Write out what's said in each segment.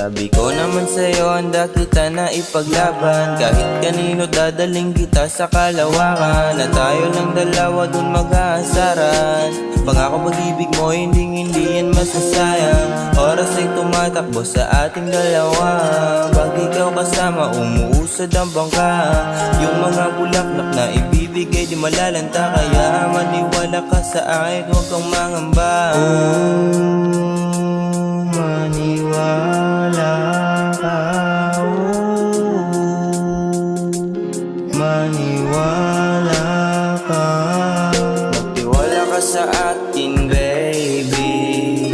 Sabi ko naman sa'yo, handa kita na ipaglaban. Kahit kanino dadaling kita sa kalawakan. Na tayo lang dalawa dun mag-aasaran. Pangako pag-ibig mo, hindi yan masasayang. Oras ay tumatakbo sa ating dalawa. Pag ikaw kasama, umuusad ang bangka. Yung mga bulaklak na ibibigay di malalanta. Kaya maniwala ka sa akin, huwag kang mangamba. Maniwala ka, maniwala ka. Magtiwala ka sa atin, baby.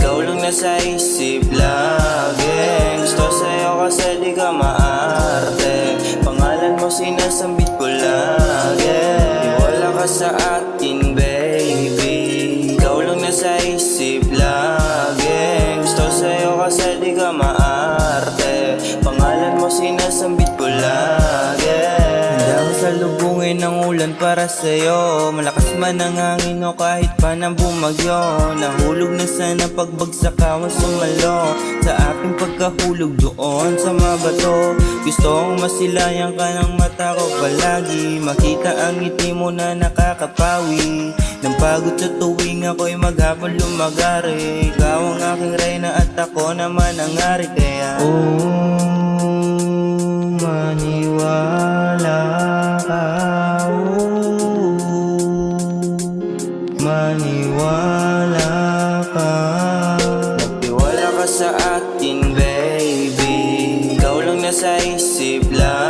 Ikaw lang nasa isip lagi. Gusto sa'yo kasi di ka maarte. Pangalan mo sinasambit ko lagi. Tiwala ka sa atin, baby. Ikaw lang nasa isip lagi. Gusto sa'yo kasi di ka maarte. Pangalan mo sinasambit ko lagi. Handa ko salubungin ng ulan para sa'yo. Malakas man ang hangin o kahit pa nang bumagyo. Nahulog na sana pagbagsak ka sumalo. Sa aking pagkahulog doon sa mabato. Gusto kong masilayan ka ng mata ko palagi. Makita ang ngiti mo na nakakapawi. Nang pagod sa tuwing ako'y maghapon lumagari. Ikaw ang aking reyna at ako naman ang ari. Kaya maniwala ka, maniwala ka. Magtiwala ka sa atin, baby. Ikaw lang nasa isip lang.